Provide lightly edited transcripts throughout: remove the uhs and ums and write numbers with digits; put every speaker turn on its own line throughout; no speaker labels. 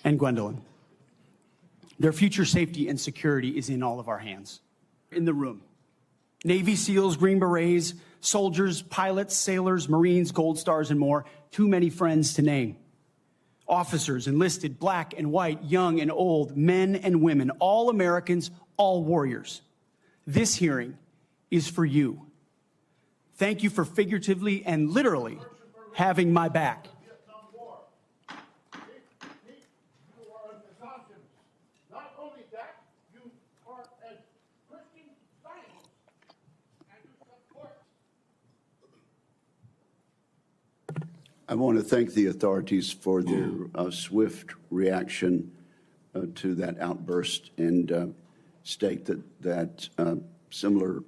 and Gwendolyn. Their future safety and security is in all of our hands. In the room, Navy SEALs, Green Berets, soldiers, pilots, sailors, Marines, Gold Stars, and more. Too many friends to name. Officers, enlisted, black and white, young and old, men and women, all Americans, all warriors. This hearing is for you. Thank you for figuratively and literally having my back.
I want to thank the authorities for their swift reaction to that outburst and state that similar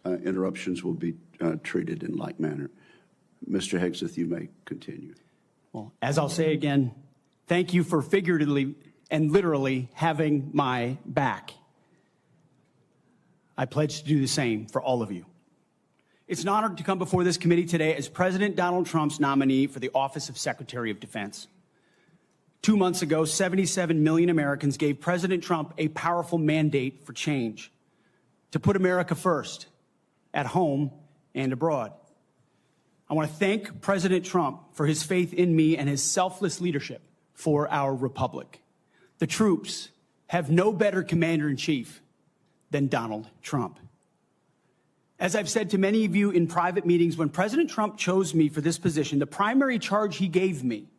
interruptions will be treated in like manner. Mr. Hegseth, you may continue.
Well, as I'll say again, thank you for figuratively and literally having my back. I pledge to do the same for all of you. It's an honor to come before this committee today as President Donald Trump's nominee for the office of Secretary of Defense. 2 months ago, 77 million Americans gave President Trump a powerful mandate for change, to put America first, at home and abroad. I want to thank President Trump for his faith in me and his selfless leadership for our republic. The troops have no better commander-in-chief than Donald Trump. As I've said to many of you in private meetings, when President Trump chose me for this position, the primary charge he gave me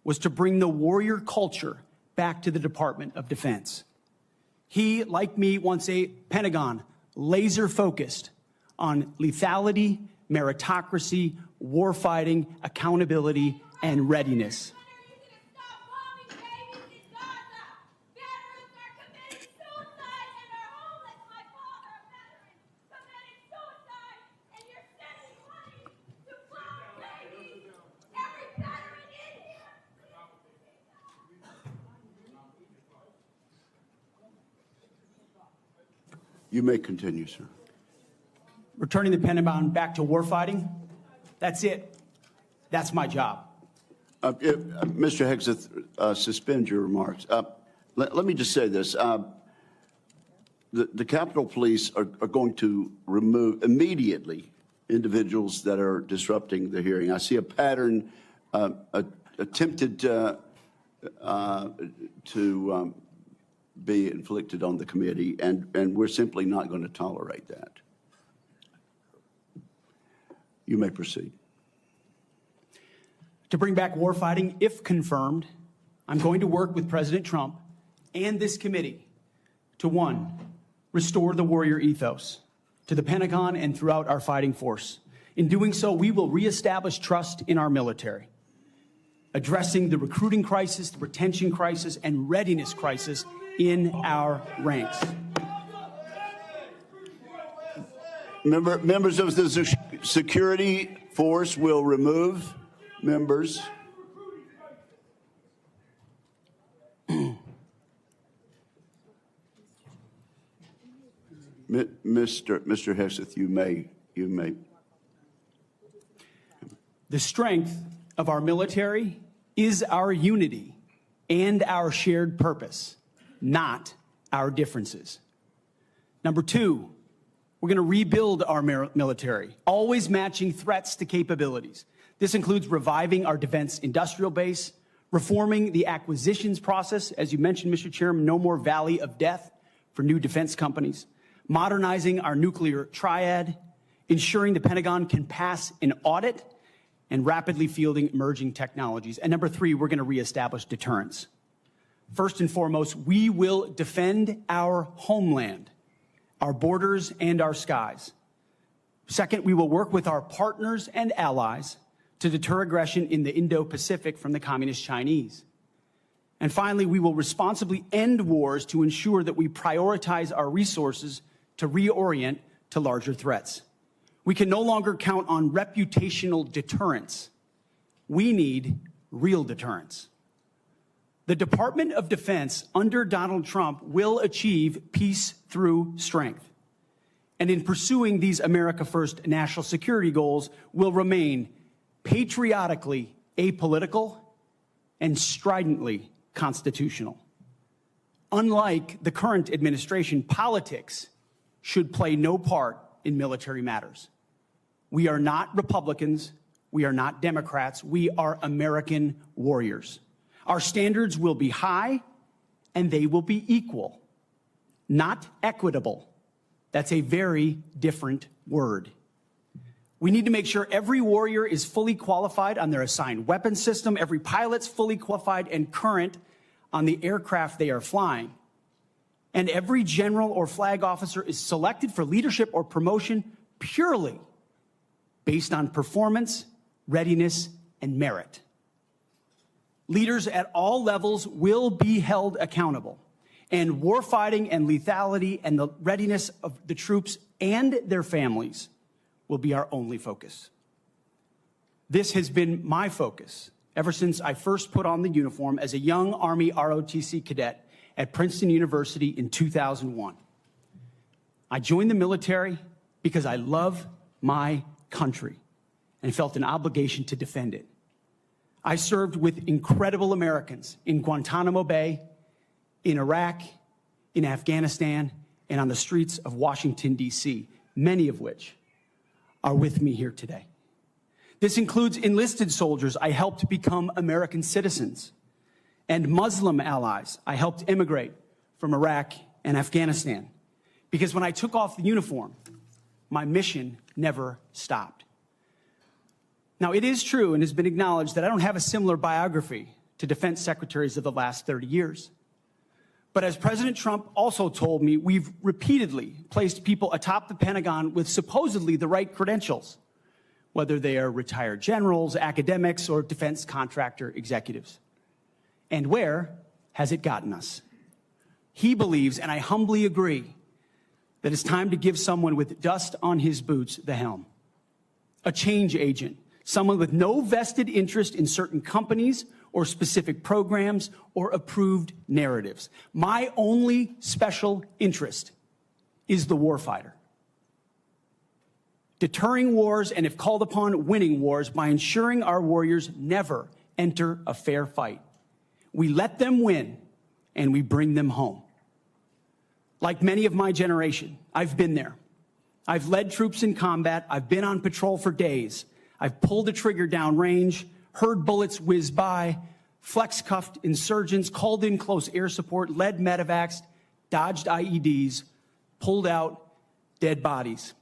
was to bring the warrior culture back to the Department of Defense. He, like me, wants a Pentagon laser-focused on lethality, meritocracy, warfighting, accountability, and readiness.
You may continue, sir.
Returning the Pentagon back to warfighting, that's it. That's my job.
Mr. Hegseth, suspend your remarks. Let me just say this. The Capitol Police are going to remove immediately individuals that are disrupting the hearing. I see a pattern attempted to be inflicted on the committee, and we're simply not going to tolerate that. You may proceed.
To bring back warfighting, if confirmed, I'm going to work with President Trump and this committee to, one, restore the warrior ethos to the Pentagon and throughout our fighting force. In doing so, we will reestablish trust in our military, addressing the recruiting crisis, the retention crisis, and readiness crisis in our ranks.
Members of the security force will remove members. Mr. Hegseth, you may.
The strength of our military is our unity and our shared purpose, not our differences. Number two, we're going to rebuild our military, always matching threats to capabilities. This includes reviving our defense industrial base, reforming the acquisitions process. As you mentioned, Mr. Chairman, no more valley of death for new defense companies, modernizing our nuclear triad, ensuring the Pentagon can pass an audit, and rapidly fielding emerging technologies. And number three, we're going to reestablish deterrence. First and foremost, we will defend our homeland, our borders, and our skies. Second, we will work with our partners and allies to deter aggression in the Indo-Pacific from the Communist Chinese. And finally, we will responsibly end wars to ensure that we prioritize our resources to reorient to larger threats. We can no longer count on reputational deterrence. We need real deterrence. The Department of Defense under Donald Trump will achieve peace through strength. And in pursuing these America First national security goals, will remain patriotically apolitical and stridently constitutional. Unlike the current administration, politics should play no part in military matters. We are not Republicans. We are not Democrats. We are American warriors. Our standards will be high, and they will be equal, not equitable. That's a very different word. We need to make sure every warrior is fully qualified on their assigned weapon system, every pilot's fully qualified and current on the aircraft they are flying, and every general or flag officer is selected for leadership or promotion purely based on performance, readiness, and merit. Leaders at all levels will be held accountable, and warfighting and lethality and the readiness of the troops and their families will be our only focus. This has been my focus ever since I first put on the uniform as a young Army ROTC cadet at Princeton University in 2001. I joined the military because I love my country and felt an obligation to defend it. I served with incredible Americans in Guantanamo Bay, in Iraq, in Afghanistan, and on the streets of Washington, D.C., many of which are with me here today. This includes enlisted soldiers I helped become American citizens, and Muslim allies I helped immigrate from Iraq and Afghanistan. Because when I took off the uniform, my mission never stopped. Now, it is true and has been acknowledged that I don't have a similar biography to defense secretaries of the last 30 years. But as President Trump also told me, we've repeatedly placed people atop the Pentagon with supposedly the right credentials, whether they are retired generals, academics, or defense contractor executives. And where has it gotten us? He believes, and I humbly agree, that it's time to give someone with dust on his boots the helm. A change agent, someone with no vested interest in certain companies or specific programs or approved narratives. My only special interest is the warfighter. Deterring wars, and if called upon, winning wars by ensuring our warriors never enter a fair fight. We let them win, and we bring them home. Like many of my generation, I've been there. I've led troops in combat. I've been on patrol for days. I've pulled a trigger down range, heard bullets whiz by, flex-cuffed insurgents, called in close air support, led medevacs, dodged IEDs, pulled out dead bodies,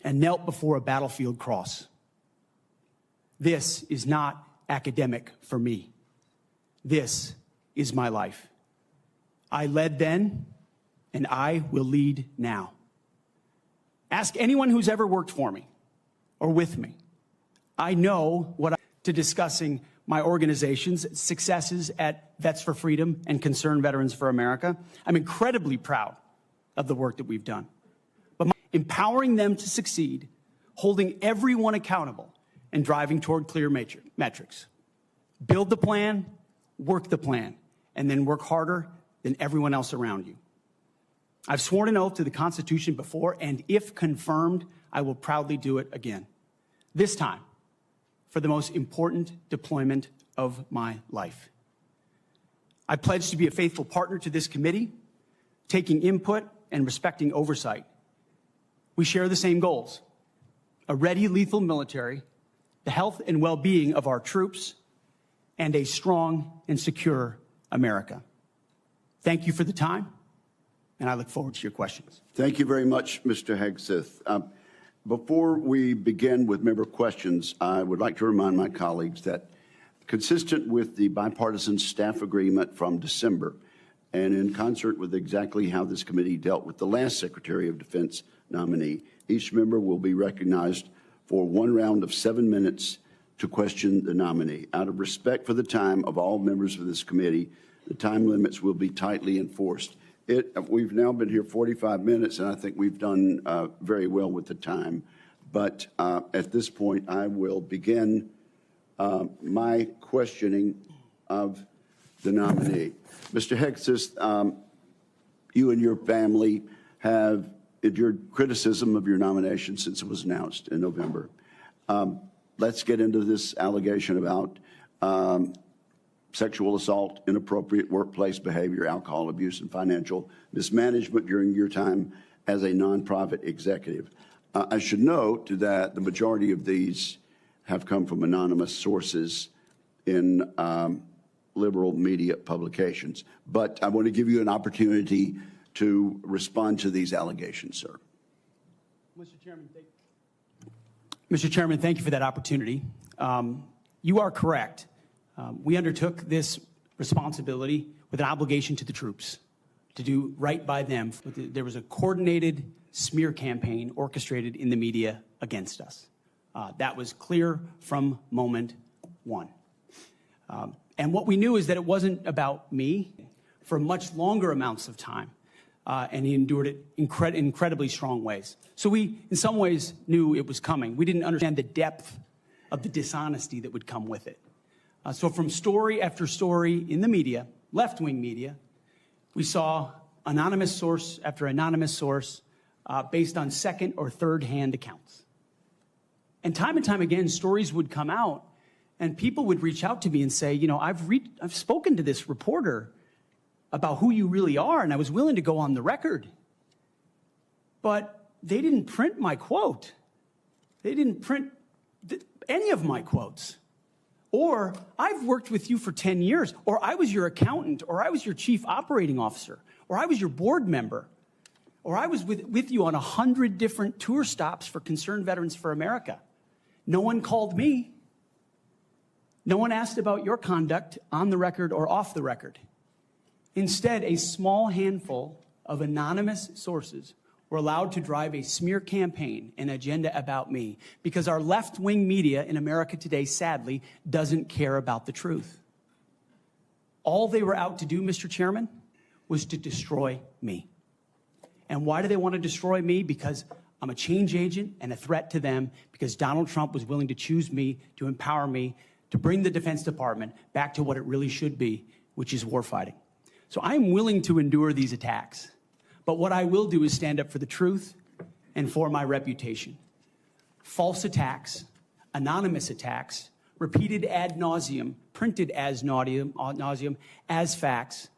and knelt before a battlefield cross. This is not academic for me. This is my life. I led then, and I will lead now. Ask anyone who's ever worked for me or with me. I know what to discussing my organization's successes at Vets for Freedom and Concerned Veterans for America. I'm incredibly proud of the work that we've done. But empowering them to succeed, holding everyone accountable, and driving toward clear metrics. Build the plan, work the plan, and then work harder than everyone else around you. I've sworn an oath to the Constitution before, and if confirmed, I will proudly do it again. This time, for the most important deployment of my life. I pledge to be a faithful partner to this committee, taking input and respecting oversight. We share the same goals: a ready, lethal military, the health and well-being of our troops, and a strong and secure America. Thank you for the time, and I look forward to your questions.
Thank you very much, Mr. Hegseth. Before we begin with member questions, I would like to remind my colleagues that, consistent with the bipartisan staff agreement from December, and in concert with exactly how this committee dealt with the last Secretary of Defense nominee, each member will be recognized for one round of 7 minutes to question the nominee. Out of respect for the time of all members of this committee, the time limits will be tightly enforced. We've now been here 45 minutes, and I think we've done very well with the time. But at this point, I will begin my questioning of the nominee. Mr. Hegseth, you and your family have endured criticism of your nomination since it was announced in November. Let's get into this allegation about sexual assault, inappropriate workplace behavior, alcohol abuse, and financial mismanagement during your time as a nonprofit executive. I should note that the majority of these have come from anonymous sources in liberal media publications. But I want to give you an opportunity to respond to these allegations, sir.
Mr. Chairman, thank you for that opportunity. You are correct. We undertook this responsibility with an obligation to the troops to do right by them. There was a coordinated smear campaign orchestrated in the media against us. That was clear from moment one. And what we knew is that it wasn't about me for much longer amounts of time. And he endured it in incredibly strong ways. So we, in some ways, knew it was coming. We didn't understand the depth of the dishonesty that would come with it. So from story after story in the media, left-wing media, we saw anonymous source after anonymous source based on second or third-hand accounts. And time again, stories would come out, and people would reach out to me and say, you know, I've spoken to this reporter about who you really are, and I was willing to go on the record. But they didn't print my quote. They didn't print any of my quotes. Or, I've worked with you for 10 years, or I was your accountant, or I was your chief operating officer, or I was your board member, or I was with you on 100 different tour stops for Concerned Veterans for America. No one called me. No one asked about your conduct on the record or off the record. Instead, a small handful of anonymous sources were allowed to drive a smear campaign, an agenda about me, because our left-wing media in America today, sadly, doesn't care about the truth. All they were out to do, Mr. Chairman, was to destroy me. And why do they want to destroy me? Because I'm a change agent and a threat to them, because Donald Trump was willing to choose me, to empower me, to bring the Defense Department back to what it really should be, which is warfighting. So I am willing to endure these attacks. But what I will do is stand up for the truth and for my reputation. False attacks, anonymous attacks, repeated ad nauseum, printed as nauseum, as facts.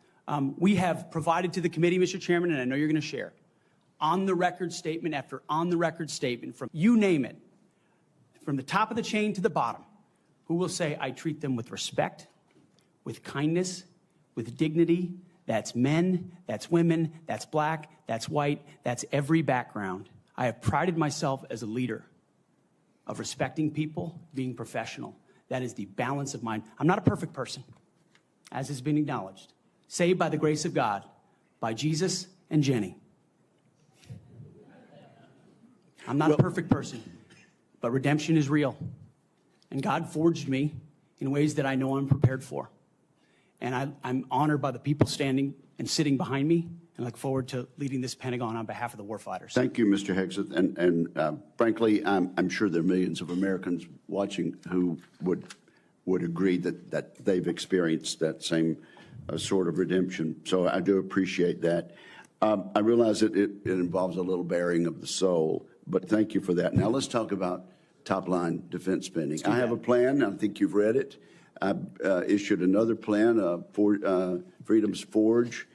We have provided to the committee, Mr. Chairman, and I know you're going to share, on-the-record statement after on-the-record statement from you name it, from the top of the chain to the bottom, who will say, I treat them with respect, with kindness, with dignity. That's men, that's women, that's black, that's white, that's every background. I have prided myself as a leader of respecting people, being professional. That is the balance of mine. I'm not a perfect person, as has been acknowledged. Saved by the grace of God, by Jesus and Jenny. I'm not a perfect person, but redemption is real. And God forged me in ways that I know I'm prepared for. And I'm honored by the people standing and sitting behind me, and look forward to leading this Pentagon on behalf of the warfighters.
Thank you, Mr. Hegseth. And frankly, I'm sure there are millions of Americans watching who would agree that they've experienced that same sort of redemption. So I do appreciate that. I realize that it involves a little bearing of the soul, but thank you for that. Now let's talk about top-line defense spending. I have a plan. I think you've read it. I issued another plan, Freedom's Forge,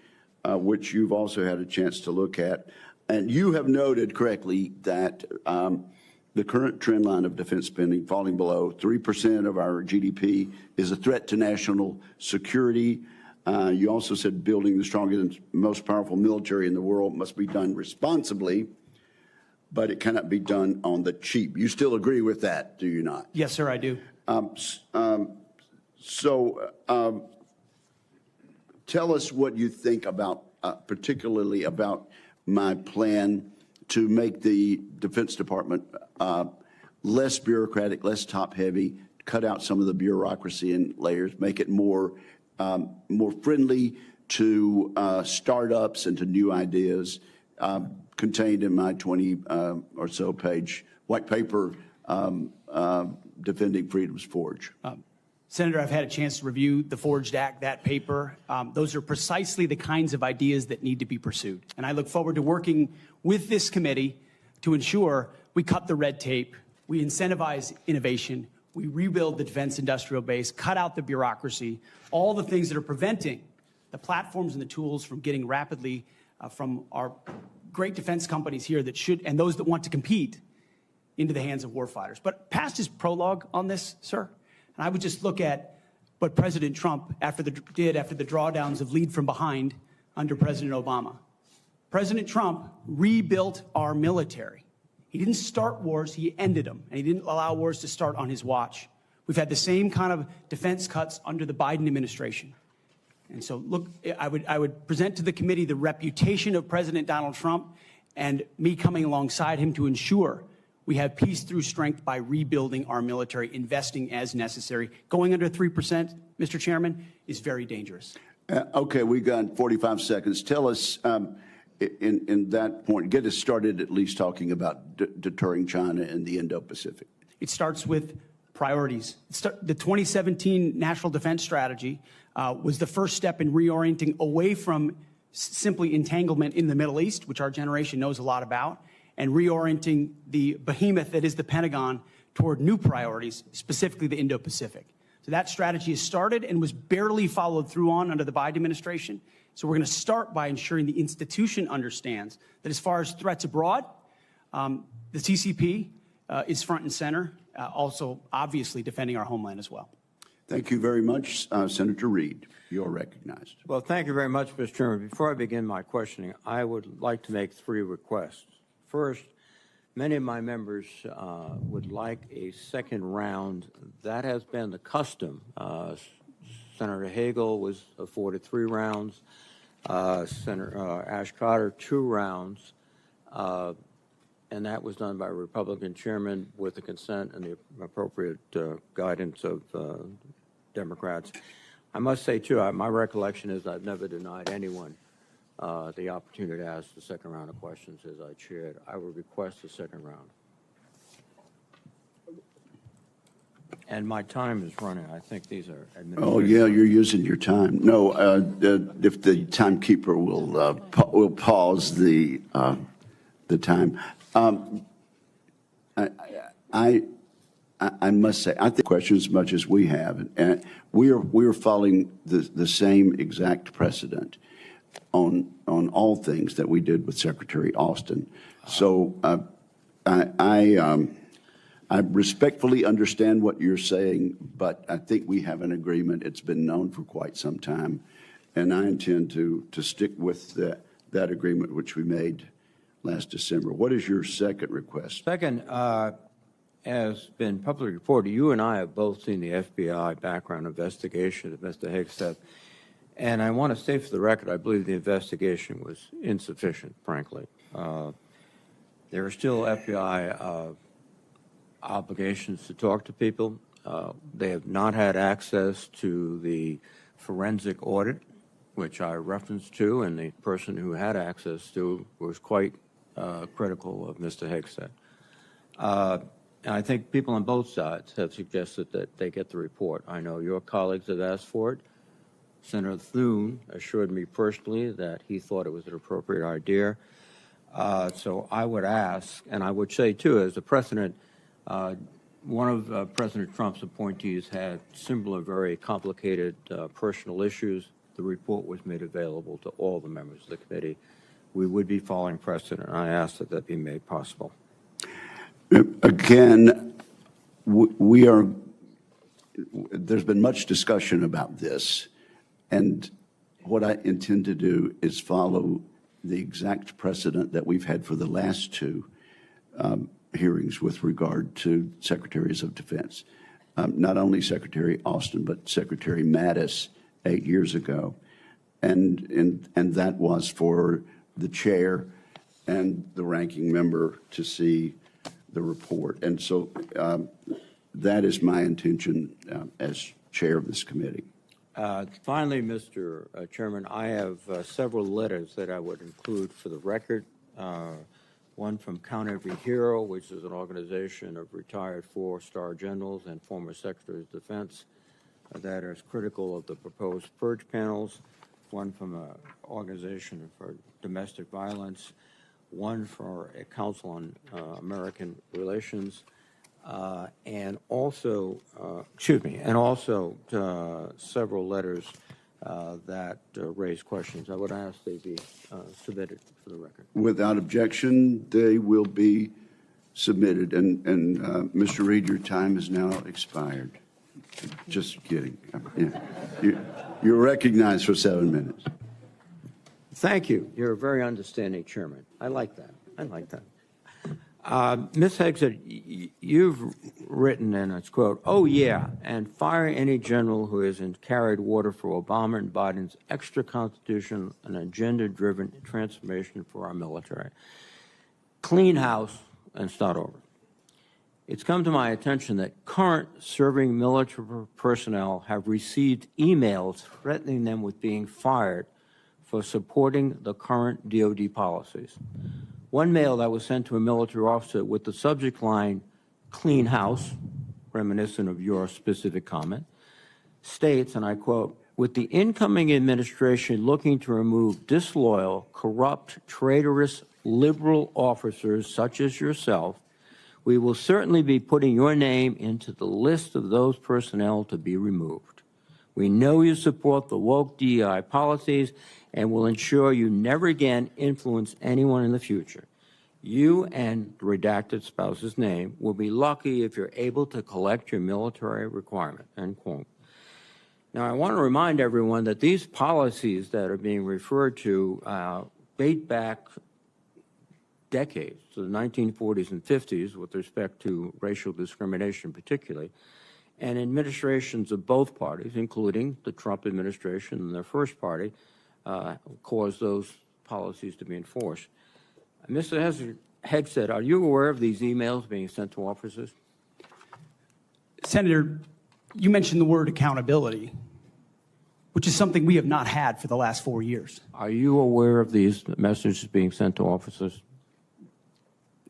which you've also had a chance to look at. And you have noted correctly that the current trend line of defense spending falling below 3% of our GDP is a threat to national security. You also said building the strongest and most powerful military in the world must be done responsibly, but it cannot be done on the cheap. You still agree with that, do you not?
Yes, sir, I do.
So tell us what you think about, particularly about my plan to make the Defense Department less bureaucratic, less top-heavy, cut out some of the bureaucracy and layers, make it more friendly to startups and to new ideas, contained in my 20 or so page white paper, Defending Freedom's Forge.
Senator, I've had a chance to review the Forged Act, that paper. Those are precisely the kinds of ideas that need to be pursued. And I look forward to working with this committee to ensure we cut the red tape, we incentivize innovation, We rebuild the defense industrial base, cut out the bureaucracy, all the things that are preventing the platforms and the tools from getting rapidly from our great defense companies here that should, and those that want to compete, into the hands of warfighters. But past his prologue on this, sir, and I would just look at what President Trump did after the drawdowns of lead from behind under President Obama. President Trump rebuilt our military. He didn't start wars, he ended them, and he didn't allow wars to start on his watch. We've had the same kind of defense cuts under the Biden administration. And so, look, I would present to the committee the reputation of President Donald Trump and me coming alongside him to ensure we have peace through strength by rebuilding our military, investing as necessary. Going under 3%, Mr. Chairman, is very dangerous.
Okay, we got 45 seconds. Tell us, in that point, get us started at least talking about deterring China in the Indo-Pacific.
It starts with priorities. The 2017 National Defense Strategy was the first step in reorienting away from simply entanglement in the Middle East, which our generation knows a lot about, and reorienting the behemoth that is the Pentagon toward new priorities, specifically the Indo-Pacific. So that strategy has started and was barely followed through on under the Biden administration. So we're going to start by ensuring the institution understands that as far as threats abroad, the CCP is front and center, also obviously defending our homeland as well.
Thank you very much. Senator Reid, you're recognized.
Well, thank you very much, Mr. Chairman. Before I begin my questioning, I would like to make 3 requests. First, many of my members would like a second round. That has been the custom. Senator Hagel was afforded 3 rounds. Senator Ash Carter, 2 rounds. And that was done by a Republican chairman with the consent and the appropriate guidance of Democrats. I must say, too, my recollection is I've never denied anyone the opportunity to ask the second round of questions as I chaired. I would request the second round. And my time is running. I think these are administrative.
Oh, yeah, you're using your time. No, if the timekeeper will pause the time. I must say, I think questions as much as we have, and we're following the same exact precedent on all things that we did with Secretary Austin. So I respectfully understand what you're saying, but I think we have an agreement. It's been known for quite some time, and I intend to stick with that agreement which we made last December. What is your second request?
Second, as been publicly reported, you and I have both seen the FBI background investigation of Mr. Hegseth, and I want to say for the record, I believe the investigation was insufficient, frankly. There are still FBI obligations to talk to people. They have not had access to the forensic audit, which I referenced to, and the person who had access to was quite critical of Mr. Hegseth. And I think people on both sides have suggested that they get the report. I know your colleagues have asked for it. Senator Thune assured me personally that he thought it was an appropriate idea. So I would ask, and I would say, too, as a precedent, one of President Trump's appointees had similar very complicated personal issues. The report was made available to all the members of the committee. We would be following precedent, and I ask that that be made possible.
Again, there's been much discussion about this, and what I intend to do is follow the exact precedent that we've had for the last 2 hearings with regard to secretaries of defense. Not only Secretary Austin, but Secretary Mattis 8 years ago. And that was for the chair and the ranking member to see the report. And so that is my intention as chair of this committee.
Finally, Mr. Chairman, I have several letters that I would include for the record. One from Count Every Hero, which is an organization of retired 4-star generals and former secretaries of defense that is critical of the proposed purge panels. One from an organization for domestic violence. One for a Council on American Relations. and also, several letters that raise questions. I would ask they be submitted for the record.
Without objection, they will be submitted. And Mr. Reed, your time has now expired. Just kidding. Yeah. You're recognized for 7 minutes.
Thank you. You're a very understanding chairman. I like that. I like that. Ms. Hegseth, you've written, and it's quote, "Oh yeah, and fire any general who hasn't carried water for Obama and Biden's extra constitutional and agenda-driven transformation for our military. Clean house and start over." It's come to my attention that current serving military personnel have received emails threatening them with being fired for supporting the current DOD policies. One mail that was sent to a military officer with the subject line, "Clean house," reminiscent of your specific comment, states, and I quote, "With the incoming administration looking to remove disloyal, corrupt, traitorous, liberal officers such as yourself, we will certainly be putting your name into the list of those personnel to be removed. We know you support the woke DEI policies and will ensure you never again influence anyone in the future. You and the redacted spouse's name will be lucky if you're able to collect your military requirement," end quote. Now, I want to remind everyone that these policies that are being referred to date back decades, to the 1940s and 50s with respect to racial discrimination particularly, and administrations of both parties, including the Trump administration and their first party, caused those policies to be enforced. Mr. Hegseth, are you aware of these emails being sent to officers?
Senator, you mentioned the word accountability, which is something we have not had for the last 4 years.
Are you aware of these messages being sent to officers?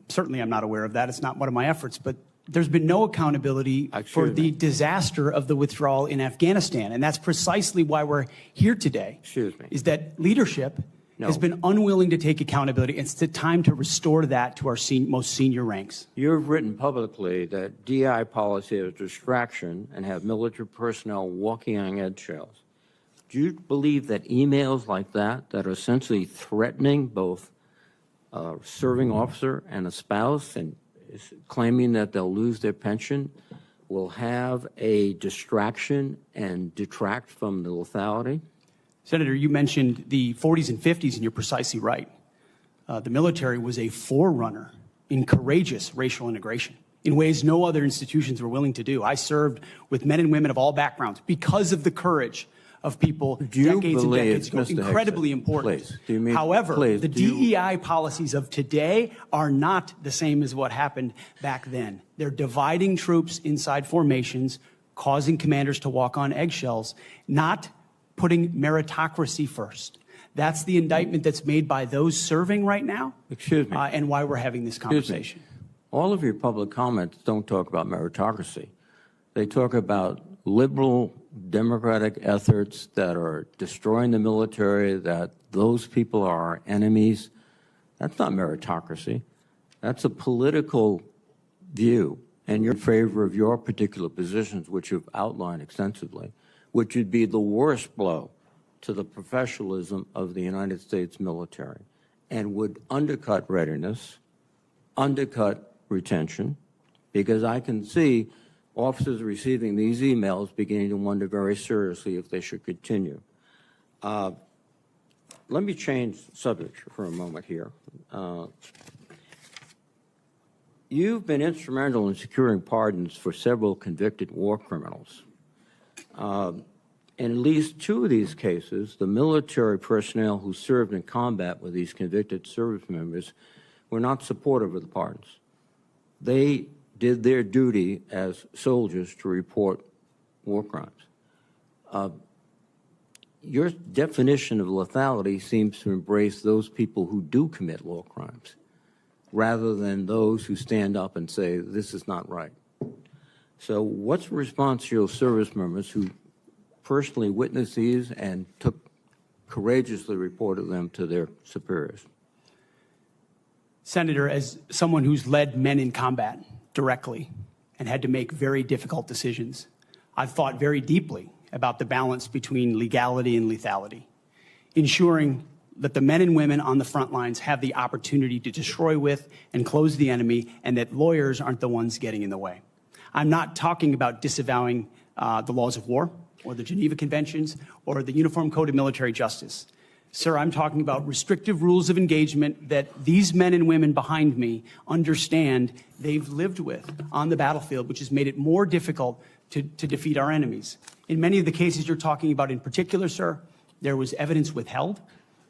Certainly, I'm not aware of that. It's not one of my efforts, but there's been no accountability for the disaster of the withdrawal in Afghanistan. And that's precisely why we're here today.
Excuse me.
Is that leadership has been unwilling to take accountability. It's the time to restore that to our most senior ranks.
You've written publicly that DI policy is a distraction and have military personnel walking on eggshells. Do you believe that emails like that are essentially threatening both a serving officer and a spouse and claiming that they'll lose their pension will have a distraction and detract from the lethality?
Senator, you mentioned the 40s and 50s, and you're precisely right. The military was a forerunner in courageous racial integration in ways no other institutions were willing to do. I served with men and women of all backgrounds because of the courage of people decades and decades ago. Incredibly important. However, the DEI policies of today are not the same as what happened back then. They're dividing troops inside formations, causing commanders to walk on eggshells, not putting meritocracy first. That's the indictment that's made by those serving right now.
Excuse me.
And why we're having this conversation.
All of your public comments don't talk about meritocracy. They talk about liberal democratic efforts that are destroying the military, that those people are our enemies. That's not meritocracy. That's a political view, and you're in favor of your particular positions, which you've outlined extensively, which would be the worst blow to the professionalism of the United States military and would undercut readiness, undercut retention, because I can see officers receiving these emails beginning to wonder very seriously if they should continue. Let me change subject for a moment here. You've been instrumental in securing pardons for several convicted war criminals. In at least 2 of these cases, the military personnel who served in combat with these convicted service members were not supportive of the pardons. They did their duty as soldiers to report war crimes. Your definition of lethality seems to embrace those people who do commit war crimes, rather than those who stand up and say, this is not right. So what's the response to your service members who personally witnessed these and courageously reported them to their superiors?
Senator, as someone who's led men in combat directly, and had to make very difficult decisions. I've thought very deeply about the balance between legality and lethality, ensuring that the men and women on the front lines have the opportunity to destroy with and close the enemy, and that lawyers aren't the ones getting in the way. I'm not talking about disavowing the laws of war or the Geneva Conventions or the Uniform Code of Military Justice. Sir, I'm talking about restrictive rules of engagement that these men and women behind me understand they've lived with on the battlefield, which has made it more difficult to defeat our enemies. In many of the cases you're talking about in particular, sir, there was evidence withheld,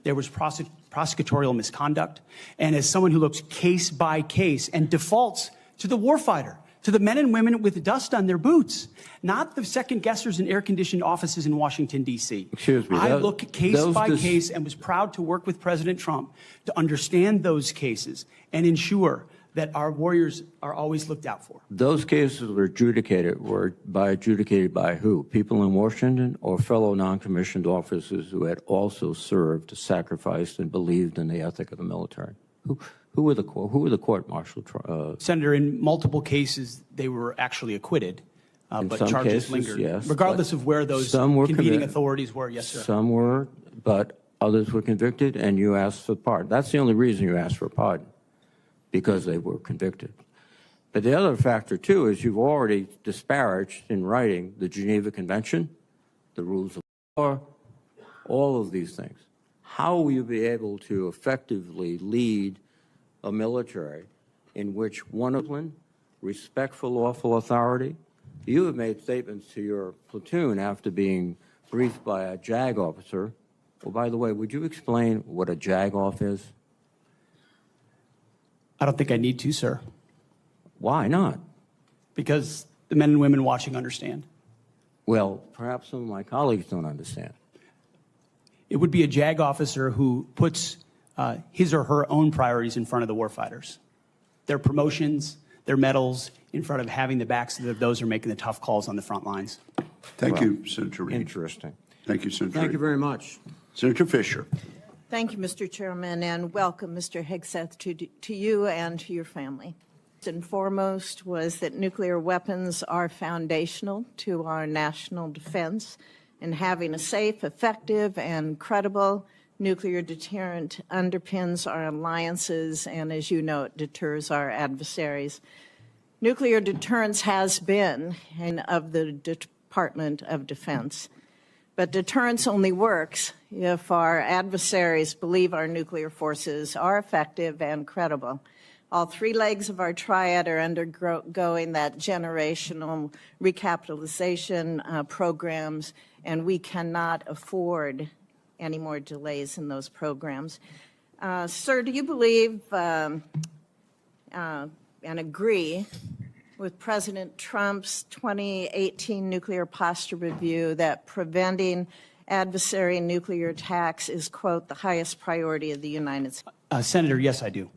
there was prosecutorial misconduct, and as someone who looks case by case and defaults to the warfighter, to the men and women with dust on their boots, not the second guessers in air-conditioned offices in Washington, D.C.
Excuse me.
I look case by case and was proud to work with President Trump to understand those cases and ensure that our warriors are always looked out for.
Those cases were adjudicated by who? People in Washington or fellow non-commissioned officers who had also served, sacrificed, and believed in the ethic of the military? Who were the court-martial?
Senator, in multiple cases, they were actually acquitted, but charges
cases,
lingered.
yes,
regardless of where those convening authorities were, yes, sir.
Some were, but others were convicted, and you asked for pardon. That's the only reason you asked for pardon, because they were convicted. But the other factor, too, is you've already disparaged in writing the Geneva Convention, the rules of war, all of these things. How will you be able to effectively lead a military in which one of them, respect for lawful authority? You have made statements to your platoon after being briefed by a JAG officer. Well, by the way, would you explain what a JAG-off is?
I don't think I need to, sir.
Why not?
Because the men and women watching understand.
Well, perhaps some of my colleagues don't understand.
It would be a JAG officer who puts his or her own priorities in front of the warfighters. Their promotions, their medals, in front of having the backs of those who are making the tough calls on the front lines.
Thank you, Senator Reid.
Interesting.
Thank you, Senator
Thank
Reid.
you very much.
Senator Fisher.
Thank you, Mr. Chairman, and welcome, Mr. Hegseth, to you and to your family. First and foremost was that nuclear weapons are foundational to our national defense, and having a safe, effective, and credible nuclear deterrent underpins our alliances and, as you know, it deters our adversaries. Nuclear deterrence has been of the Department of Defense. But deterrence only works if our adversaries believe our nuclear forces are effective and credible. All three legs of our triad are undergoing that generational recapitalization programs, and we cannot afford any more delays in those programs. Sir, do you believe and agree with President Trump's 2018 nuclear posture review that preventing adversary nuclear attacks is, quote, the highest priority of the United States?
Senator, yes, I do.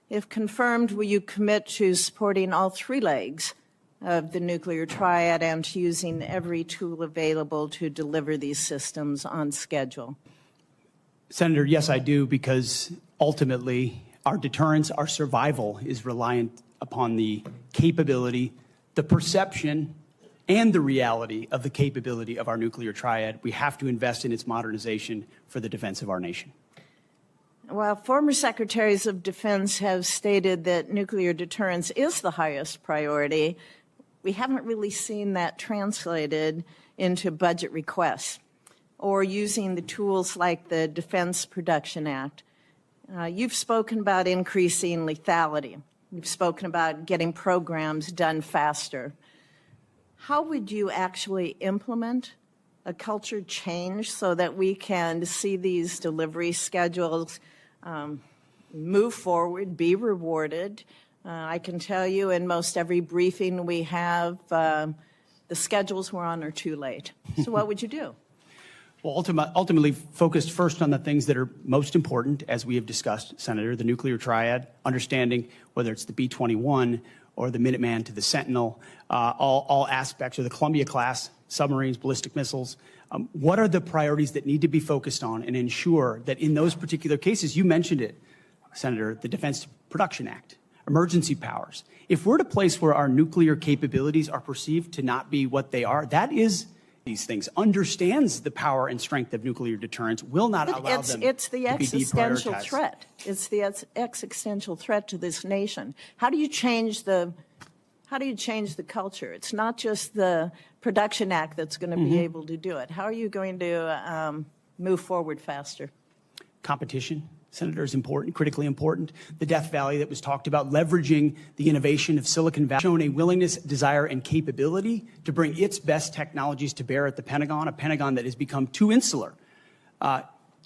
If confirmed, will you commit to supporting all three legs of the nuclear triad and to using every tool available to deliver these systems on schedule?
Senator, yes, I do, because ultimately our deterrence, our survival is reliant upon the capability, the perception, and the reality of the capability of our nuclear triad. We have to invest in its modernization for the defense of our nation.
While former secretaries of defense have stated that nuclear deterrence is the highest priority, we haven't really seen that translated into budget requests or using the tools like the Defense Production Act. You've spoken about increasing lethality. You've spoken about getting programs done faster. How would you actually implement a culture change so that we can see these delivery schedules move forward, be rewarded? I can tell you in most every briefing we have, the schedules we're on are too late. So what would you do?
Well, ultimately focused first on the things that are most important, as we have discussed, Senator, the nuclear triad, understanding whether it's the B-21 or the Minuteman to the Sentinel, all aspects of the Columbia-class submarines, ballistic missiles. What are the priorities that need to be focused on and ensure that in those particular cases, you mentioned it, Senator, the Defense Production Act, emergency powers. If we're at a place where our nuclear capabilities are perceived to not be what they are, that is these things, understands the power and strength of nuclear deterrence, will not allow them
it's the
to be
existential
deprioritized.
threat. It's the existential threat to this nation. How do you change the culture? It's not just the Production Act that's going to be able to do it. How are you going to move forward faster?
Competition, Senator, is important, critically important. The Death Valley that was talked about, leveraging the innovation of Silicon Valley, shown a willingness, desire, and capability to bring its best technologies to bear at the Pentagon, a Pentagon that has become too insular,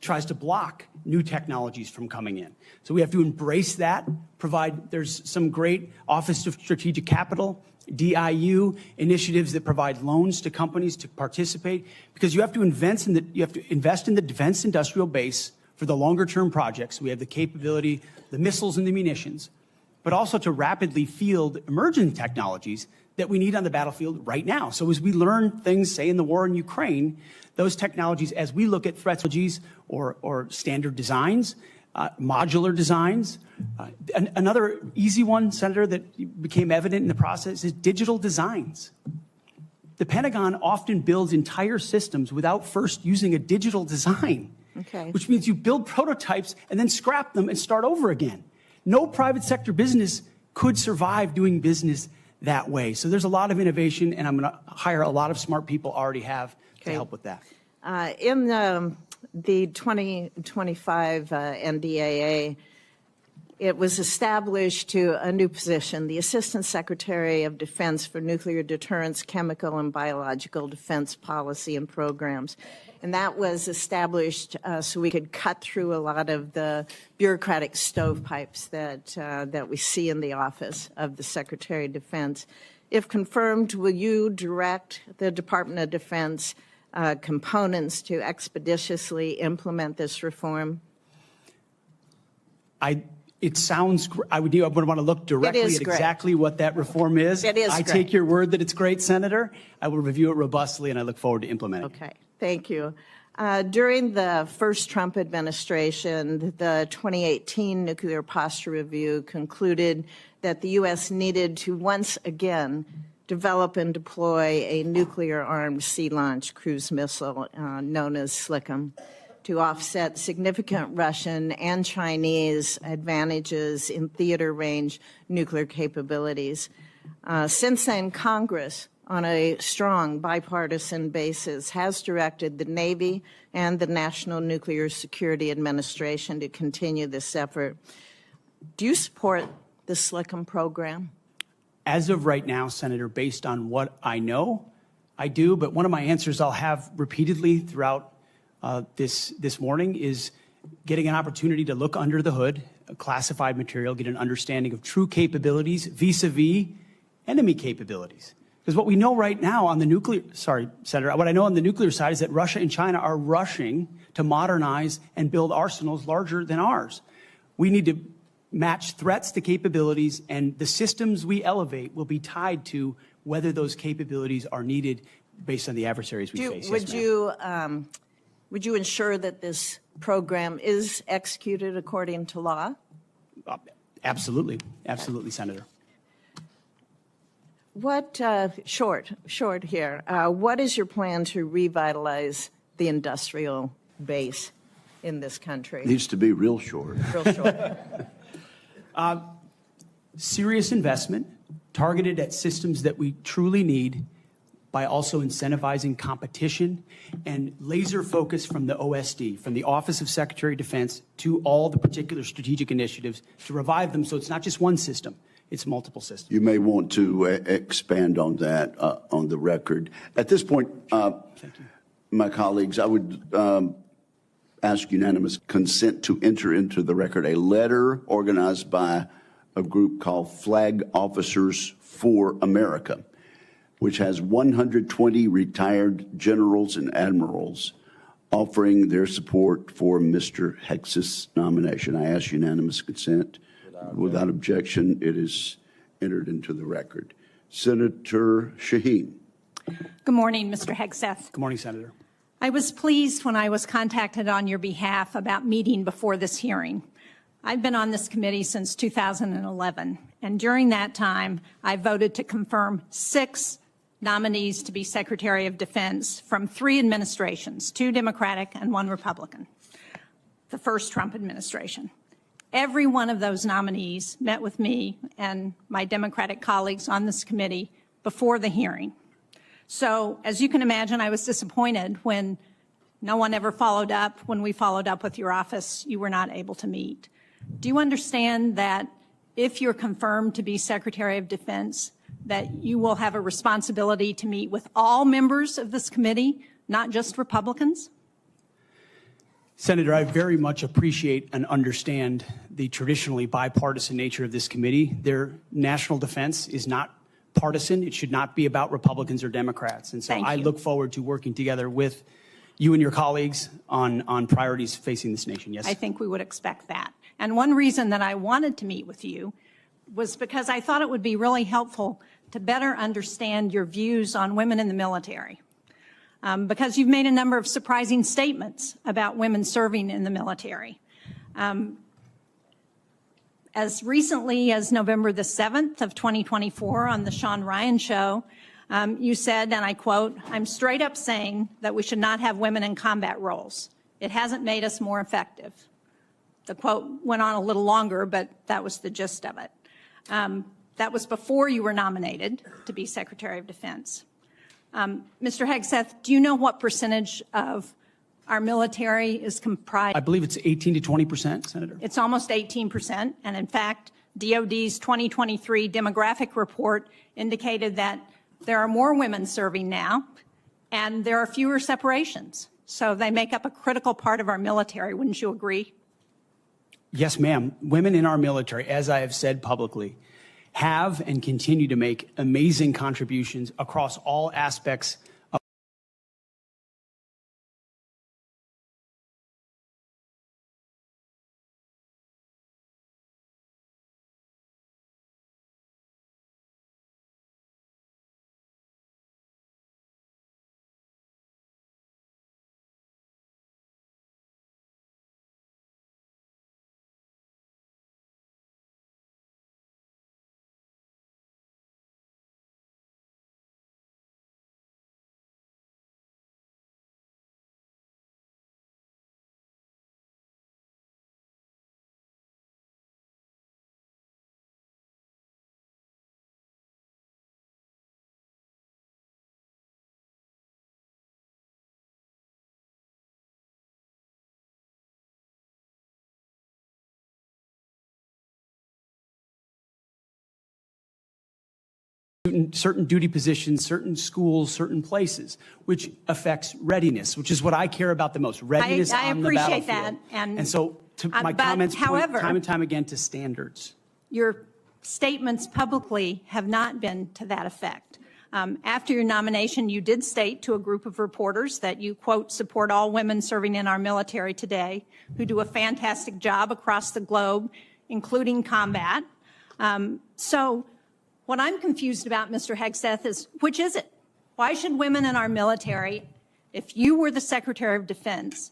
tries to block new technologies from coming in. So we have to embrace that, there's some great Office of Strategic Capital, DIU initiatives that provide loans to companies to participate, because you have to invest in the defense industrial base for the longer-term projects. We have the capability, the missiles and the munitions, but also to rapidly field emerging technologies that we need on the battlefield right now. So as we learn things, say in the war in Ukraine, those technologies, as we look at threat strategies or standard designs, modular designs. Another easy one, Senator, that became evident in the process is digital designs. The Pentagon often builds entire systems without first using a digital design.
Okay.
Which means you build prototypes and then scrap them and start over again. No private sector business could survive doing business that way. So there's a lot of innovation, and I'm going to hire a lot of smart people, already have, to help with that.
In the 2025 NDAA, it was established to a new position, the Assistant Secretary of Defense for Nuclear Deterrence, Chemical and Biological Defense Policy and Programs. And that was established so we could cut through a lot of the bureaucratic stovepipes that we see in the office of the Secretary of Defense. If confirmed, will you direct the Department of Defense components to expeditiously implement this reform?
It sounds, I would want to look directly at exactly what that reform is.
It is
I
great.
take your word that it's great, Senator. I will review it robustly, and I look forward to implementing it.
Okay, thank you. During the first Trump administration, the 2018 Nuclear Posture Review concluded that the U.S. needed to once again develop and deploy a nuclear-armed sea-launched cruise missile known as SLICM to offset significant Russian and Chinese advantages in theater-range nuclear capabilities. Since then, Congress, on a strong bipartisan basis, has directed the Navy and the National Nuclear Security Administration to continue this effort. Do you support the SLICM program?
As of right now, Senator, based on what I know, I do. But one of my answers I'll have repeatedly throughout this morning is getting an opportunity to look under the hood, classified material, get an understanding of true capabilities vis-a-vis enemy capabilities. Because what we know right now on the nuclear, Senator, what I know on the nuclear side is that Russia and China are rushing to modernize and build arsenals larger than ours. We need to match threats to capabilities, and the systems we elevate will be tied to whether those capabilities are needed based on the adversaries we face.
Would you ensure that this program is executed according to law?
Absolutely. Absolutely, Senator.
What, short here, what is your plan to revitalize the industrial base in this country?
Needs to be real short.
Real short.
Serious investment targeted at systems that we truly need by also incentivizing competition and laser focus from the OSD, from the Office of Secretary of Defense, to all the particular strategic initiatives to revive them so it's not just one system, it's multiple systems.
You may want to expand on that on the record. At this point, my colleagues, I would ask unanimous consent to enter into the record a letter organized by a group called Flag Officers for America, which has 120 retired generals and admirals offering their support for Mr. Hegseth's nomination. I ask unanimous consent. Without objection, it is entered into the record. Senator Shaheen.
Good morning, Mr. Hegseth.
Good morning, Senator.
I was pleased when I was contacted on your behalf about meeting before this hearing. I've been on this committee since 2011, and during that time, I voted to confirm 6 nominees to be Secretary of Defense from 3 administrations, 2 Democratic and 1 Republican, the first Trump administration. Every one of those nominees met with me and my Democratic colleagues on this committee before the hearing. So, as you can imagine, I was disappointed when no one ever followed up. When we followed up with your office, you were not able to meet. Do you understand that if you're confirmed to be Secretary of Defense, that you will have a responsibility to meet with all members of this committee, not just Republicans?
Senator, I very much appreciate and understand the traditionally bipartisan nature of this committee. Their national defense is not partisan. It should not be about Republicans or Democrats. And so I look forward to working together with you and your colleagues on priorities facing this nation. Yes.
I think we would expect that. And one reason that I wanted to meet with you was because I thought it would be really helpful to better understand your views on women in the military. Because you've made a number of surprising statements about women serving in the military. As recently as November the 7th of 2024 on the Sean Ryan Show, you said, and I quote, "I'm straight up saying that we should not have women in combat roles. It hasn't made us more effective." The quote went on a little longer, but that was the gist of it. That was before you were nominated to be Secretary of Defense. Mr. Hegseth, do you know what percentage of our military is comprised?
I believe it's 18 to 20%, Senator.
It's almost 18%. And in fact, DOD's 2023 demographic report indicated that there are more women serving now, and there are fewer separations. So they make up a critical part of our military. Wouldn't you agree?
Yes, ma'am. Women in our military, as I have said publicly, have and continue to make amazing contributions across all aspects of certain duty positions, certain schools, certain places, which affects readiness, which is what I care about the most. Readiness on the battlefield.
I appreciate that.
And so my comments point time and time again to standards.
Your statements publicly have not been to that effect. After your nomination, you did state to a group of reporters that you, quote, support all women serving in our military today who do a fantastic job across the globe, including combat. So what I'm confused about, Mr. Hegseth, is which is it? Why should women in our military, if you were the Secretary of Defense,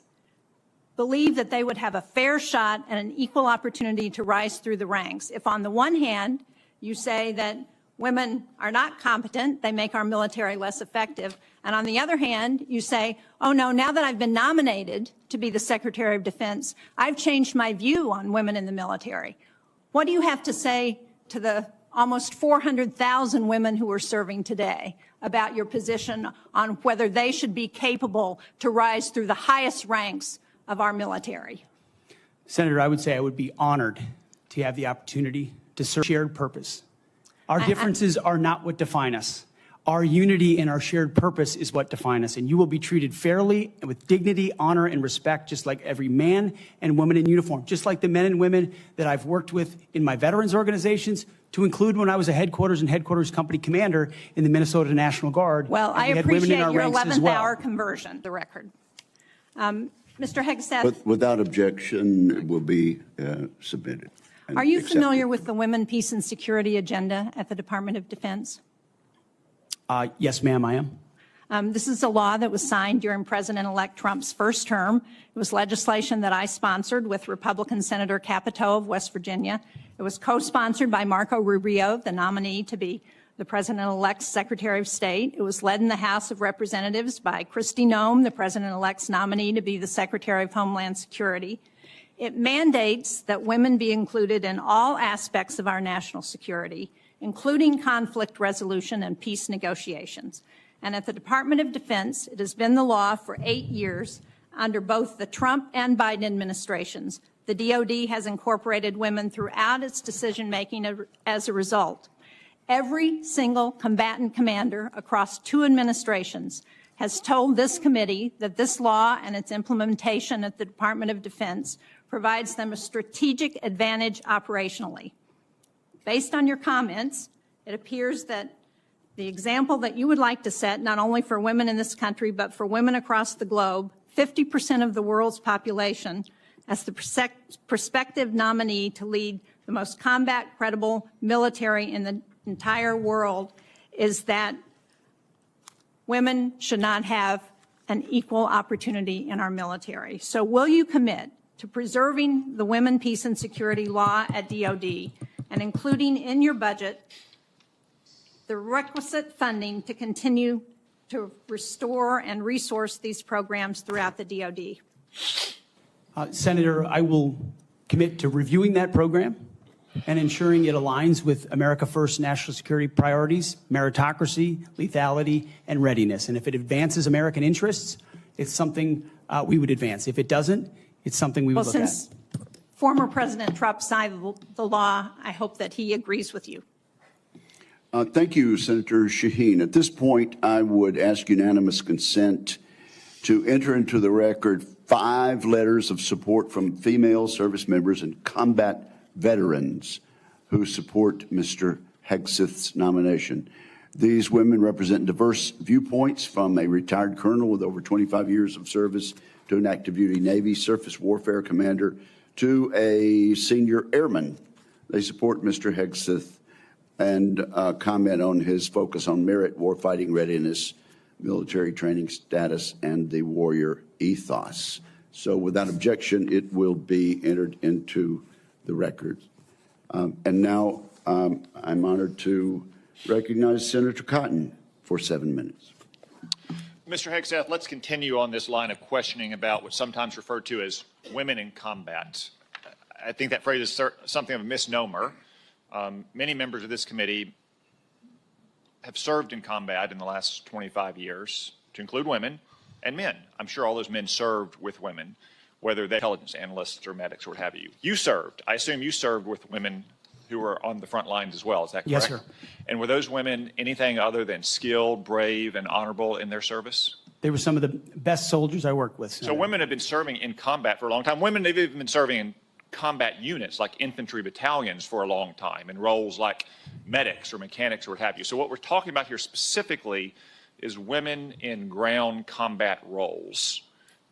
believe that they would have a fair shot and an equal opportunity to rise through the ranks? If on the one hand, you say that women are not competent, they make our military less effective, and on the other hand, you say, oh no, now that I've been nominated to be the Secretary of Defense, I've changed my view on women in the military. What do you have to say to the almost 400,000 women who are serving today about your position on whether they should be capable to rise through the highest ranks of our military?
Senator, I would say I would be honored to have the opportunity to serve shared purpose. Our differences are not what define us. Our unity and our shared purpose is what define us, and you will be treated fairly and with dignity, honor, and respect, just like every man and woman in uniform, just like the men and women that I've worked with in my veterans organizations, to include when I was a headquarters and headquarters company commander in the Minnesota National Guard.
Well, I appreciate your 11th hour conversion, the record. Mr. Hegseth.
Without objection, it will be submitted.
Are you familiar with the Women, Peace, and Security agenda at the Department of Defense?
Yes, ma'am, I am.
This is a law that was signed during President-elect Trump's first term. It was legislation that I sponsored with Republican Senator Capito of West Virginia. It was co-sponsored by Marco Rubio, the nominee to be the President-elect's Secretary of State. It was led in the House of Representatives by Kristi Noem, the President-elect's nominee to be the Secretary of Homeland Security. It mandates that women be included in all aspects of our national security, including conflict resolution and peace negotiations. And at the Department of Defense, it has been the law for 8 years under both the Trump and Biden administrations. The DoD has incorporated women throughout its decision-making as a result. Every single combatant commander across 2 administrations has told this committee that this law and its implementation at the Department of Defense provides them a strategic advantage operationally. Based on your comments, it appears that the example that you would like to set, not only for women in this country, but for women across the globe, 50% of the world's population, as the prospective nominee to lead the most combat-credible military in the entire world, is that women should not have an equal opportunity in our military. So will you commit to preserving the Women, Peace, and Security law at DoD and including in your budget the requisite funding to continue to restore and resource these programs throughout the DoD?
Senator, I will commit to reviewing that program and ensuring it aligns with America First national security priorities, meritocracy, lethality, and readiness. And if it advances American interests, it's something we would advance. If it doesn't, it's something we would look at.
Since former President Trump signed the law, I hope that he agrees with you.
Thank you, Senator Shaheen. At this point, I would ask unanimous consent to enter into the record 5 letters of support from female service members and combat veterans who support Mr. Hegseth's nomination. These women represent diverse viewpoints, from a retired colonel with over 25 years of service to an active duty Navy surface warfare commander to a senior airman. They support Mr. Hegseth and comment on his focus on merit, warfighting readiness, military training status, and the warrior ethos. So without objection, it will be entered into the record. And now I'm honored to recognize Senator Cotton for 7 minutes.
Mr. Hegseth, let's continue on this line of questioning about what's sometimes referred to as women in combat. I think that phrase is something of a misnomer. Many members of this committee have served in combat in the last 25 years, to include women and men. I'm sure all those men served with women, whether they're intelligence analysts or medics or what have you. You served. I assume you served with women who were on the front lines as well. Is that correct?
Yes, sir.
And were those women anything other than skilled, brave, and honorable in their service?
They were some of the best soldiers I worked with, Senator.
So women have been serving in combat for a long time. Women have even been serving in combat units like infantry battalions for a long time, in roles like medics or mechanics or what have you. So what we're talking about here specifically is women in ground combat roles,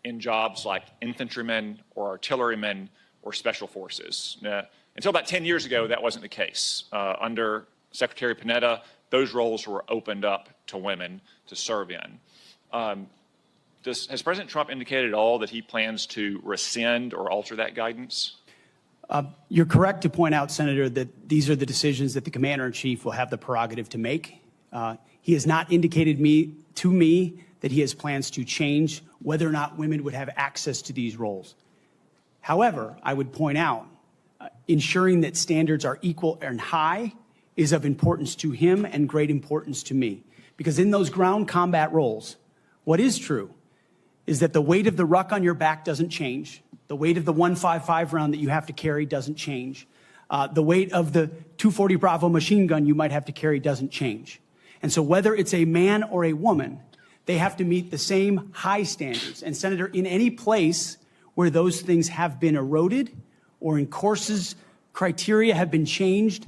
in jobs like infantrymen or artillerymen or special forces. Until about 10 years ago, that wasn't the case. Under Secretary Panetta, those roles were opened up to women to serve in. Has President Trump indicated at all that he plans to rescind or alter that guidance?
You're correct to point out, Senator, that these are the decisions that the Commander-in-Chief will have the prerogative to make. He has not indicated to me that he has plans to change whether or not women would have access to these roles. However, I would point out, ensuring that standards are equal and high is of importance to him and great importance to me. Because in those ground combat roles, what is true is that the weight of the ruck on your back doesn't change. The weight of the 155 round that you have to carry doesn't change. The weight of the 240 Bravo machine gun you might have to carry doesn't change. And so whether it's a man or a woman, they have to meet the same high standards. And Senator, in any place where those things have been eroded or in courses, criteria have been changed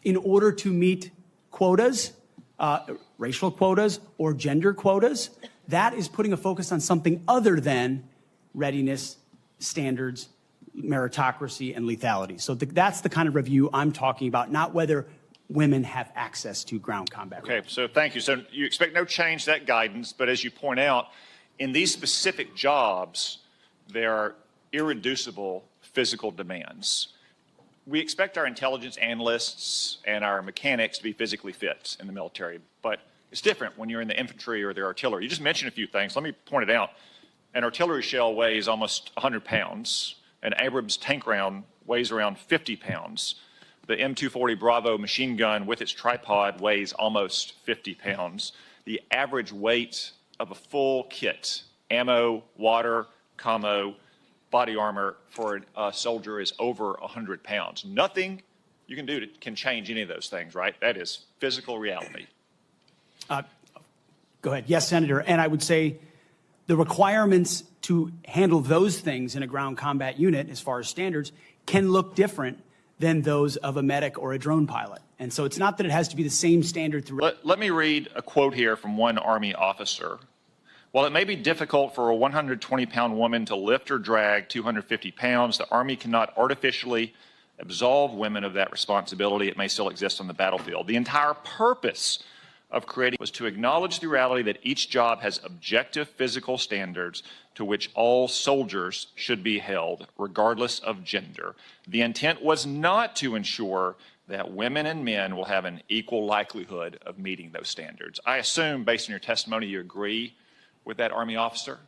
in order to meet quotas, racial quotas or gender quotas, that is putting a focus on something other than readiness, standards, meritocracy, and lethality. So that's the kind of review I'm talking about, not whether women have access to ground combat.
Okay, so thank you. So you expect no change to that guidance, but as you point out, in these specific jobs, there are irreducible physical demands. We expect our intelligence analysts and our mechanics to be physically fit in the military, but it's different when you're in the infantry or the artillery. You just mentioned a few things. Let me point it out. An artillery shell weighs almost 100 pounds. An Abrams tank round weighs around 50 pounds. The M240 Bravo machine gun with its tripod weighs almost 50 pounds. The average weight of a full kit, ammo, water, commo, body armor for a soldier is over 100 pounds. Nothing you can do can change any of those things, right? That is physical reality.
Go ahead. Yes, Senator. And I would say the requirements to handle those things in a ground combat unit, as far as standards, can look different than those of a medic or a drone pilot. And so it's not that it has to be the same standard throughout.
Let me read a quote here from one Army officer. While it may be difficult for a 120-pound woman to lift or drag 250 pounds, the Army cannot artificially absolve women of that responsibility. It may still exist on the battlefield. The entire purpose of creating was to acknowledge the reality that each job has objective physical standards to which all soldiers should be held, regardless of gender. The intent was not to ensure that women and men will have an equal likelihood of meeting those standards. I assume, based on your testimony, you agree with that Army officer?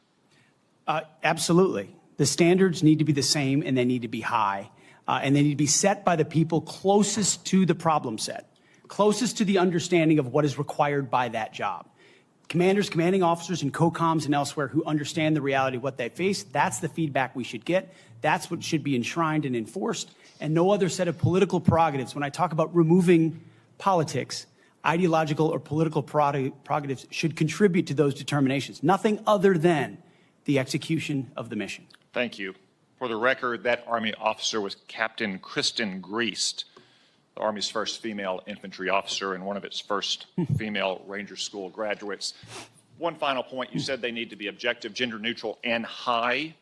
Absolutely. The standards need to be the same, and they need to be high, and they need to be set by the people closest to the problem set, closest to the understanding of what is required by that job. Commanders, commanding officers, and COCOMs and elsewhere who understand the reality of what they face, that's the feedback we should get. That's what should be enshrined and enforced, and no other set of political prerogatives. When I talk about removing politics, ideological or political prerogatives should contribute to those determinations, nothing other than the execution of the mission.
Thank you. For the record, that Army officer was Captain Kristen Griest, the Army's first female infantry officer and one of its first female Ranger School graduates. One final point, you said they need to be objective, gender neutral, and high.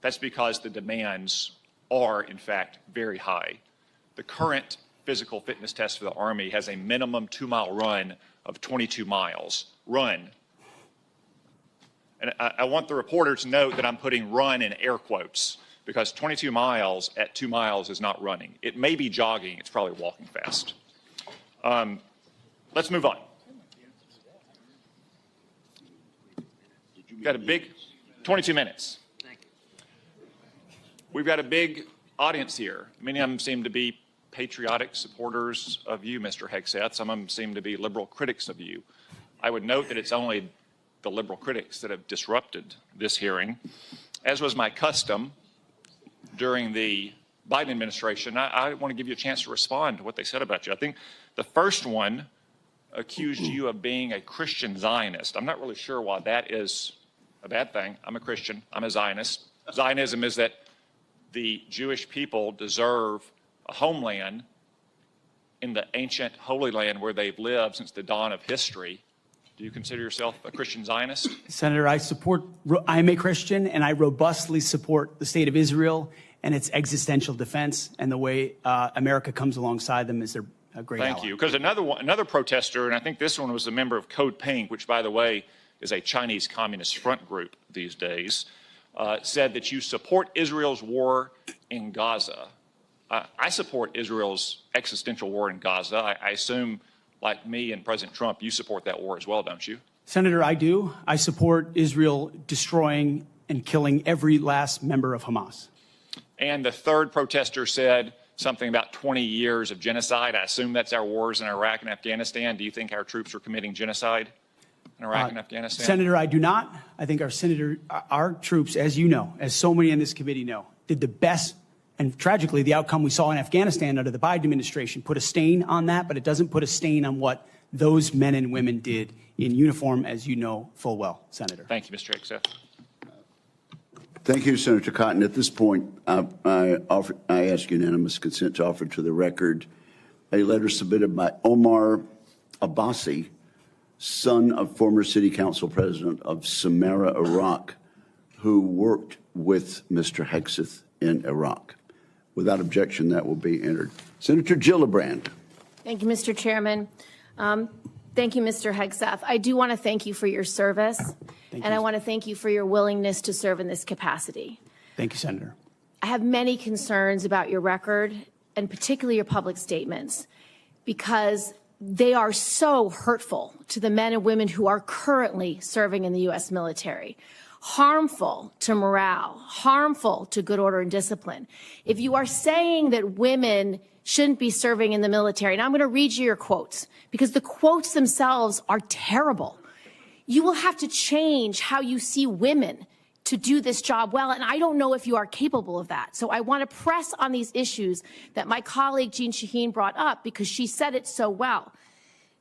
That's because the demands are, in fact, very high. The current physical fitness test for the Army has a minimum 2-mile run of 22 miles. Run. And I want the reporter to note that I'm putting run in air quotes, because 22 miles at 2 miles is not running. It may be jogging. It's probably walking fast. Let's move on. We've got a big 22 minutes. We've got a big audience here. Many of them seem to be patriotic supporters of you, Mr. Hegseth. Some of them seem to be liberal critics of you. I would note that it's only the liberal critics that have disrupted this hearing. As was my custom during the Biden administration, I want to give you a chance to respond to what they said about you. I think the first one accused you of being a Christian Zionist. I'm not really sure why that is a bad thing. I'm a Christian. I'm a Zionist. Zionism is that the Jewish people deserve a homeland in the ancient Holy Land where they've lived since the dawn of history. Do you consider yourself a Christian Zionist?
Senator, I'm a Christian, and I robustly support the state of Israel and its existential defense, and the way America comes alongside them is their great ally.
Thank you. Because another protester, and I think this one was a member of Code Pink, which, by the way, is a Chinese Communist front group these days, said that you support Israel's war in Gaza. I support Israel's existential war in Gaza. I assume, like me and President Trump, you support that war as well, don't you?
Senator, I do. I support Israel destroying and killing every last member of Hamas.
And the third protester said something about 20 years of genocide. I assume that's our wars in Iraq and Afghanistan. Do you think our troops are committing genocide in Iraq and Afghanistan?
Senator, I do not. I think our troops, as you know, as so many in this committee know, did the best. And tragically, the outcome we saw in Afghanistan under the Biden administration put a stain on that, but it doesn't put a stain on what those men and women did in uniform, as you know full well, Senator.
Thank you, Mr. Hegseth.
Thank you, Senator Cotton. At this point, I ask unanimous consent to offer to the record a letter submitted by Omar Abbasi, son of former city council president of Samarra, Iraq, who worked with Mr. Hegseth in Iraq. Without objection, that will be entered. Senator Gillibrand.
Thank you, Mr. Chairman. Thank you, Mr. Hegseth. I do want to thank you for your service, and I want to thank you for your willingness to serve in this capacity.
Thank you, Senator.
I have many concerns about your record, and particularly your public statements, because they are so hurtful to the men and women who are currently serving in the U.S. military, harmful to morale, harmful to good order and discipline. If you are saying that women shouldn't be serving in the military, and I'm going to read you your quotes, because the quotes themselves are terrible. You will have to change how you see women to do this job well, and I don't know if you are capable of that. So I want to press on these issues that my colleague Jean Shaheen brought up, because she said it so well.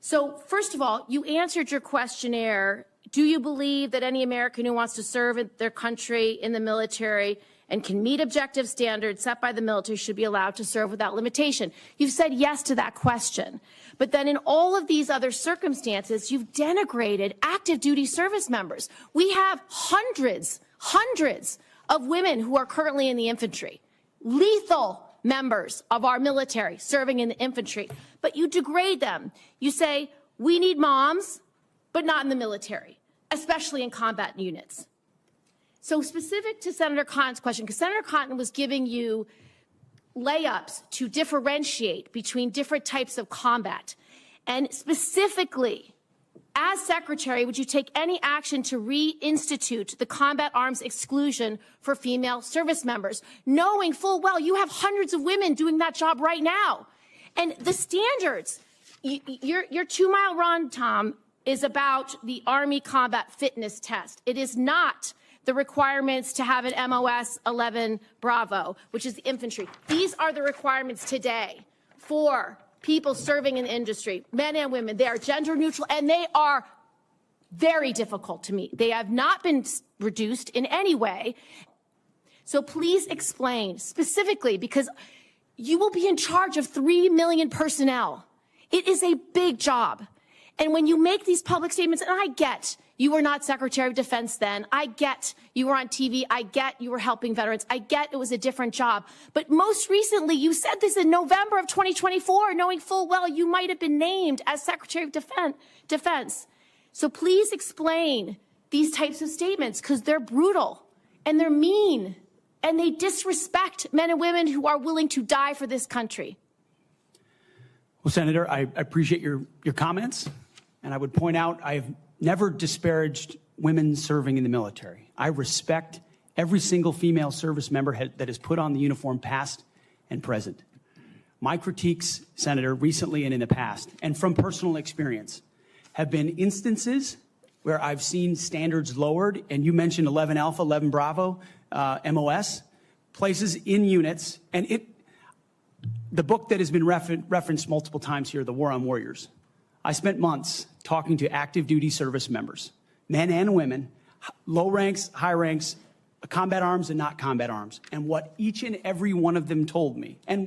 So first of all, you answered your questionnaire. Do you believe that any American who wants to serve in their country in the military and can meet objective standards set by the military should be allowed to serve without limitation? You've said yes to that question. But then in all of these other circumstances, you've denigrated active duty service members. We have hundreds of women who are currently in the infantry, lethal members of our military serving in the infantry, but you degrade them. You say, we need moms, but not in the military, especially in combat units. So specific to Senator Cotton's question, because Senator Cotton was giving you layups to differentiate between different types of combat. And specifically, as Secretary, would you take any action to reinstitute the combat arms exclusion for female service members, knowing full well you have hundreds of women doing that job right now? And the standards, your 2 mile run, Tom, is about the Army Combat Fitness Test. It is not the requirements to have an MOS 11 Bravo, which is the infantry. These are the requirements today for people serving in the industry, men and women. They are gender neutral, and they are very difficult to meet. They have not been reduced in any way. So please explain specifically, because you will be in charge of 3 million personnel. It is a big job. And when you make these public statements, and I get you were not Secretary of Defense then, I get you were on TV, I get you were helping veterans, I get it was a different job. But most recently, you said this in November of 2024, knowing full well you might have been named as Secretary of Defense. So please explain these types of statements, because they're brutal and they're mean and they disrespect men and women who are willing to die for this country.
Well, Senator, I appreciate your comments. And I would point out I have never disparaged women serving in the military. I respect every single female service member that has put on the uniform, past and present. My critiques, Senator, recently and in the past, and from personal experience, have been instances where I've seen standards lowered, and you mentioned 11 Alpha, 11 Bravo, MOS, places in units, and the book that has been referenced multiple times here, The War on Warriors. I spent months talking to active duty service members, men and women, low ranks, high ranks, combat arms and not combat arms, and what each and every one of them told me, and